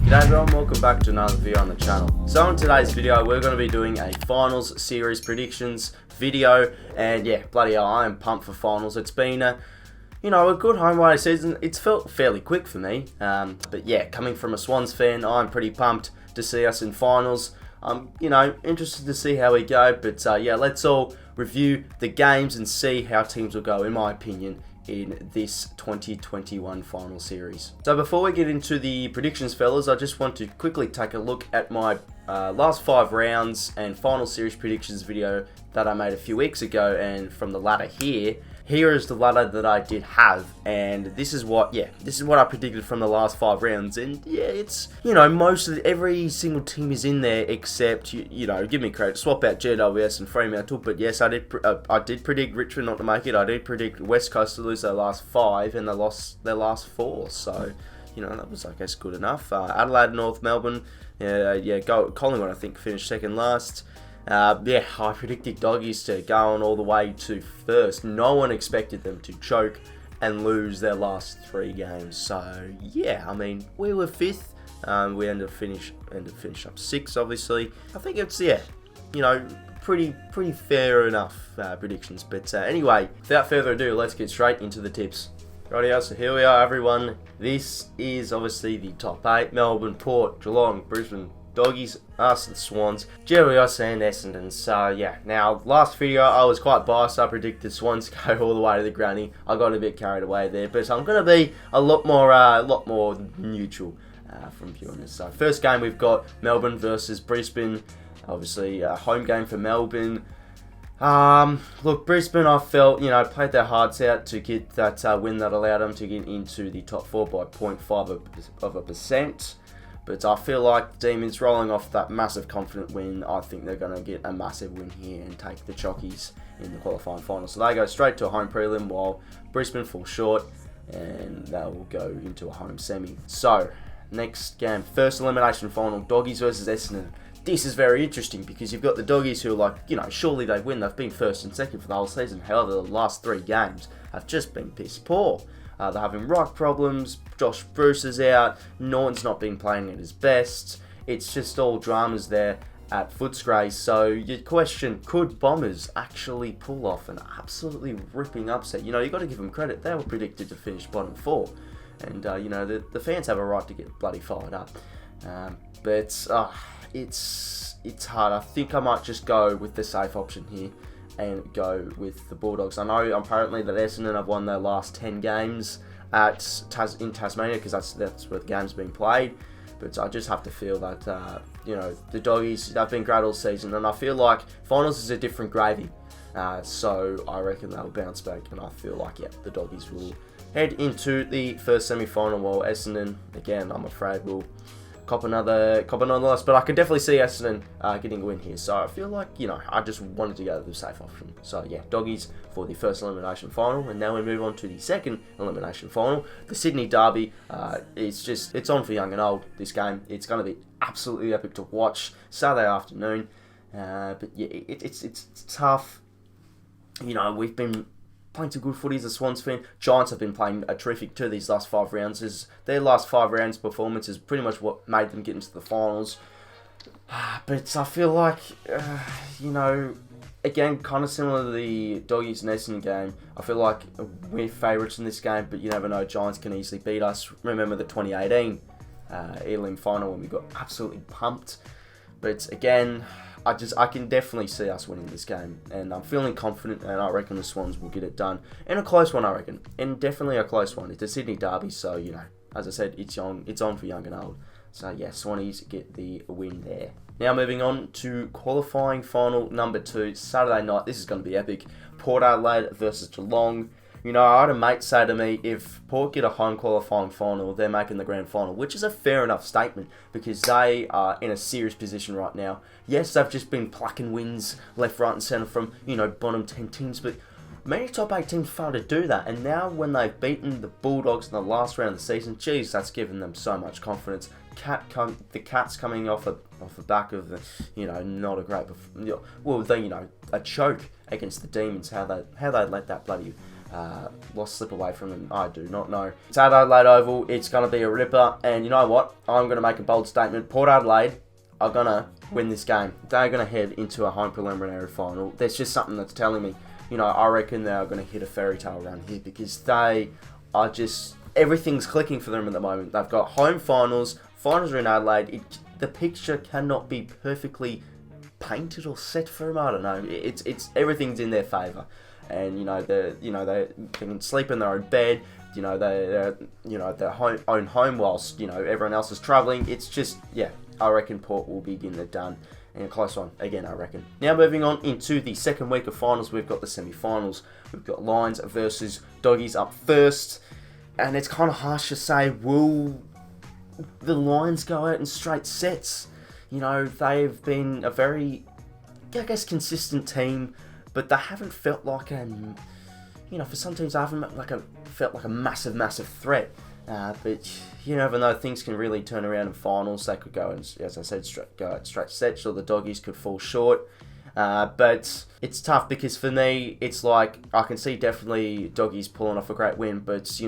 G'day everyone, welcome back to another video on the channel. So in today's video we're going to be doing a finals series predictions video, and yeah, bloody hell, I am pumped for finals. It's been a good home away season. It's felt fairly quick for me, but yeah, coming from a Swans fan, I'm pretty pumped to see us in finals. I'm interested to see how we go, but yeah, let's all review the games and see how teams will go, in my opinion, in this 2021 final series. So before we get into the predictions, fellas, I just want to quickly take a look at my last 5 rounds and final series predictions video that I made a few weeks ago, and from the ladder here. Here is the ladder that I did have, and this is what I predicted from the last 5 rounds. And yeah, it's, every single team is in there except, give me credit, swap out GWS and Fremantle. But yes, I did predict Richmond not to make it. I did predict West Coast to lose their last 5, and they lost their last 4. So, that was, I guess, good enough. Adelaide, North Melbourne, Collingwood, I think, finished second last. I predicted Doggies to go on all the way to first. No one expected them to choke and lose their last 3 games. So yeah, I mean, we were 5th. We ended up finish up 6th, obviously. I think it's pretty fair enough predictions. But anyway, without further ado, let's get straight into the tips. Rightio, so here we are, everyone. This is obviously the top 8: Melbourne, Port, Geelong, Brisbane, Doggies, us, the Swans, GWS and Essendon. So yeah, now last video I was quite biased. I predicted Swans go all the way to the granny. I got a bit carried away there, but I'm going to be a lot more neutral from viewing this. So first game we've got Melbourne versus Brisbane. Obviously a home game for Melbourne. Look, Brisbane, I felt, played their hearts out to get that win that allowed them to get into the top 4 by 0.5%. But I feel like the Demons rolling off that massive confident win. I think they're going to get a massive win here and take the Chockies in the qualifying final. So they go straight to a home prelim, while Brisbane fall short and they will go into a home semi. So next game, first elimination final, Doggies versus Essendon. This is very interesting because you've got the Doggies who are like, surely they win. They've been first and second for the whole season. However, the last 3 games have just been piss poor. They're having rock problems. Josh Bruce is out. Norton's not been playing at his best. It's just all dramas there at Footscray. So your question, could Bombers actually pull off an absolutely ripping upset? You got to give them credit. They were predicted to finish bottom 4. And, the fans have a right to get bloody fired up. But it's hard. I think I might just go with the safe option here and go with the Bulldogs. I know apparently that Essendon have won their last 10 games in Tasmania, because that's where the game's been played. But I just have to feel that the Doggies, they've been great all season, and I feel like finals is a different gravy. So I reckon they'll bounce back, and I feel like the Doggies will head into the first semi-final, while Essendon, again, I'm afraid will cop another loss, but I can definitely see Essendon getting a win here. So I feel like, I just wanted to go with the safe option. So yeah, Doggies for the first elimination final, and now we move on to the second elimination final, the Sydney Derby. It's on for young and old, this game. It's going to be absolutely epic to watch Saturday afternoon. But yeah, it's tough. We've been playing some good footy as a Swans fan. Giants have been playing a terrific too these last 5 rounds. Their last 5 rounds performance is pretty much what made them get into the finals. But I feel like, again, kind of similar to the Doggies and Essendon game, I feel like we're favourites in this game, but you never know, Giants can easily beat us. Remember the 2018 Elim final when we got absolutely pumped. But again, I can definitely see us winning this game, and I'm feeling confident, and I reckon the Swans will get it done. And a close one, I reckon. And definitely a close one. It's a Sydney Derby, so, as I said, it's on for young and old. So, yeah, Swannies get the win there. Now moving on to qualifying final number 2, Saturday night. This is going to be epic. Port Adelaide versus Geelong. I had a mate say to me, if Port get a home qualifying final, they're making the grand final, which is a fair enough statement because they are in a serious position right now. Yes, they've just been plucking wins left, right and centre from, bottom 10 teams, but many top 8 teams fail to do that. And now when they've beaten the Bulldogs in the last round of the season, geez, that's given them so much confidence. The Cats coming off the back of the, not a great, a choke against the Demons. How they let that bloody lost slip away from them? I do not know. It's at Adelaide Oval. It's going to be a ripper. And you know what? I'm going to make a bold statement. Port Adelaide are going to win this game. They're going to head into a home preliminary final. There's just something that's telling me, you know, I reckon they're going to hit a fairy tale run here because they are just, everything's clicking for them at the moment. They've got home finals. Finals are in Adelaide. The picture cannot be perfectly painted or set for them. I don't know. It's everything's in their favour. And they can sleep in their own bed. They're their own home whilst everyone else is travelling. It's just I reckon Port will be getting it done, and a close one again. I reckon. Now moving on into the second week of finals, we've got the semi-finals. We've got Lions versus Doggies up first, and it's kind of harsh to say, will the Lions go out in straight sets? They've been a very, consistent team. But they haven't felt like for some teams they haven't felt like a massive threat. But you never know, things can really turn around in finals. They could go, as I said, straight sets, or the Doggies could fall short. But it's tough because for me, it's like I can see definitely Doggies pulling off a great win, but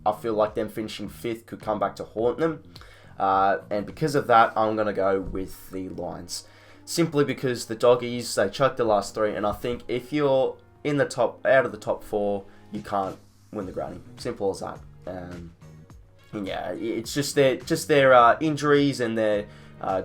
I feel like them finishing 5th could come back to haunt them. And because of that, I'm going to go with the Lions. Simply because the Doggies, they choked the last 3, and I think if you're in the out of the top 4, you can't win the granny. Simple as that. It's just their injuries and their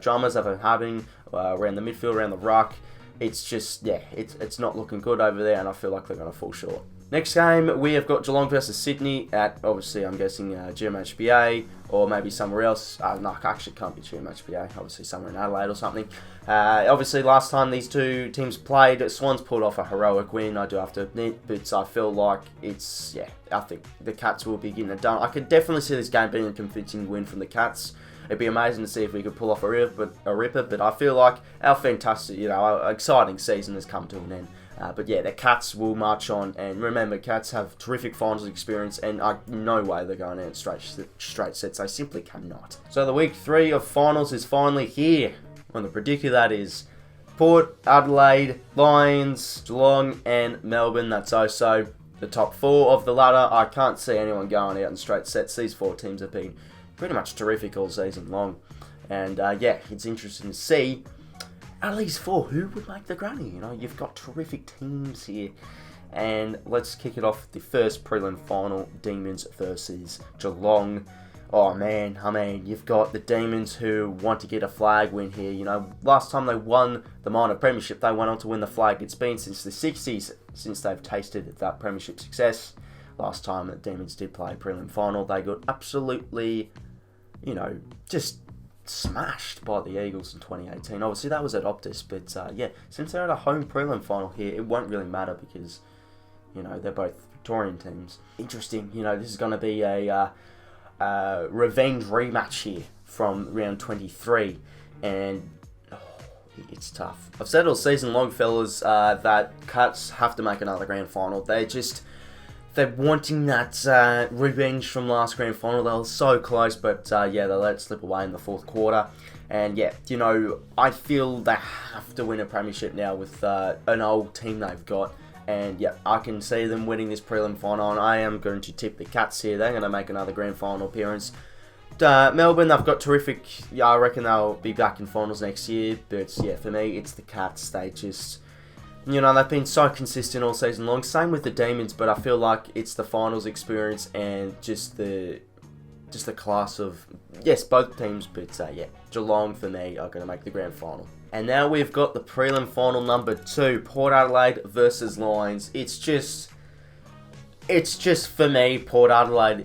dramas they've been having around the midfield, around the ruck. It's just it's not looking good over there, and I feel like they're going to fall short. Next game, we have got Geelong versus Sydney at, obviously, I'm guessing 𝐓𝐡𝐞 or maybe somewhere else. No, actually can't be 𝐓𝐡𝐞, obviously somewhere in Adelaide or something. Obviously, last time these two teams played, Swans pulled off a heroic win, I do have to admit, but I feel like I think the Cats will be getting it done. I could definitely see this game being a convincing win from the Cats. It'd be amazing to see if we could pull off a ripper, but I feel like our fantastic, our exciting season has come to an end. But the Cats will march on, and remember, Cats have terrific finals experience, and no way they're going out straight sets. They simply cannot. So the week 3 of finals is finally here. And the predictor that is Port, Adelaide, Lions, Geelong, and Melbourne. That's also the top 4 of the ladder. I can't see anyone going out in straight sets. These 4 teams have been pretty much terrific all season long, and it's interesting to see. At least 4, who would make the granny? You've got terrific teams here. And let's kick it off with the first prelim final, Demons versus Geelong. Oh man, you've got the Demons who want to get a flag win here. Last time they won the minor premiership, they went on to win the flag. It's been since the 60s since they've tasted that premiership success. Last time the Demons did play a prelim final, they got absolutely, just smashed by the Eagles in 2018. Obviously that was at Optus, but since they're at a home prelim final here, it won't really matter because they're both Victorian teams. Interesting. This is going to be a revenge rematch here from round 23, and it's tough. I've said all season long, fellas, that Cats have to make another grand final. They're wanting that revenge from last grand final. They were so close, but they let it slip away in the 4th quarter. And I feel they have to win a premiership now with an old team they've got. And I can see them winning this prelim final, and I am going to tip the Cats here. They're going to make another grand final appearance. Melbourne, they've got terrific. I reckon they'll be back in finals next year. But for me, it's the Cats. They just, they've been so consistent all season long. Same with the Demons, but I feel like it's the finals experience and just the class of, both teams, but Geelong for me are going to make the grand final. And now we've got the prelim final number 2, Port Adelaide versus Lions. It's just for me, Port Adelaide.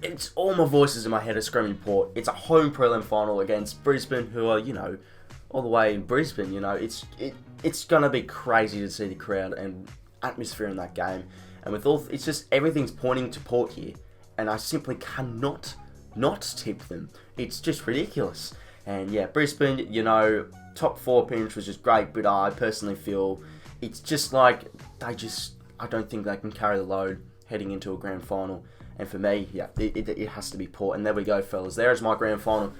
It's all my voices in my head are screaming Port. It's a home prelim final against Brisbane, who are all the way in Brisbane. It's gonna be crazy to see the crowd and atmosphere in that game. And with it's just everything's pointing to Port here, and I simply cannot not tip them. It's just ridiculous. And Brisbane, top 4 appearance was just great, but I personally feel it's just like I don't think they can carry the load heading into a grand final. And for me, it has to be Port. And there we go, fellas. There is my grand final.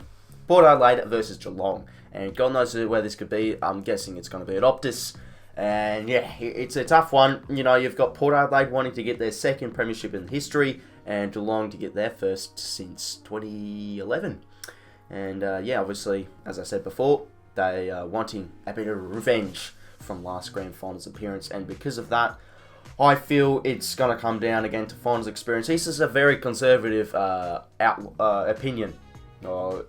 Port Adelaide versus Geelong. And God knows where this could be. I'm guessing it's going to be at Optus. And yeah, it's a tough one. You know, you've got Port Adelaide wanting to get their second premiership in history, and Geelong to get their first since 2011. And yeah, obviously, as I said before, they are wanting a bit of revenge from last grand finals appearance, and because of that, I feel it's going to come down again to finals experience. This is a very conservative opinion, or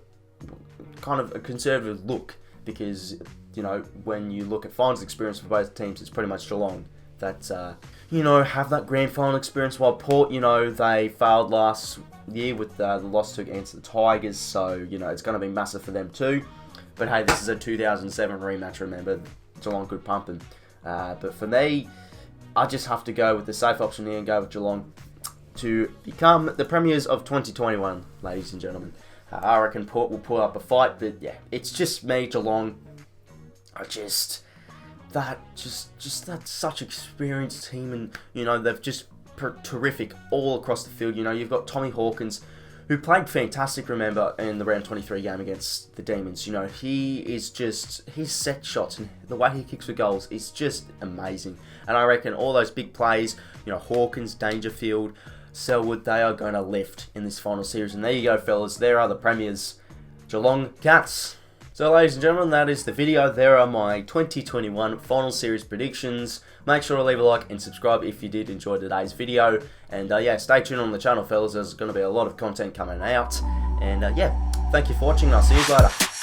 kind of a conservative look, because, you know, when you look at finals experience for both teams, it's pretty much Geelong that, you know, have that grand final experience, while Port, you know, they failed last year with the loss to against the Tigers, so, you know, it's going to be massive for them too. But hey, this is a 2007 rematch, remember, Geelong could pump them. But for me, I just have to go with the safe option here and go with Geelong to become the premiers of 2021, ladies and gentlemen. I reckon Port will pull up a fight, but yeah, it's just me, Geelong. That's such experienced team, and you know they've just terrific all across the field. You know, you've got Tommy Hawkins, who played fantastic, remember, in the round 23 game against the Demons. You know, he is just, his set shots and the way he kicks for goals is just amazing. And I reckon all those big plays, you know, Hawkins, Dangerfield, Selwood, they are going to lift in this final series. And there you go, fellas. There are the premiers, Geelong Cats. So, ladies and gentlemen, that is the video. There are my 2021 final series predictions. Make sure to leave a like and subscribe if you did enjoy today's video. And yeah, stay tuned on the channel, fellas. There's going to be a lot of content coming out. And yeah, thank you for watching, and I'll see you later.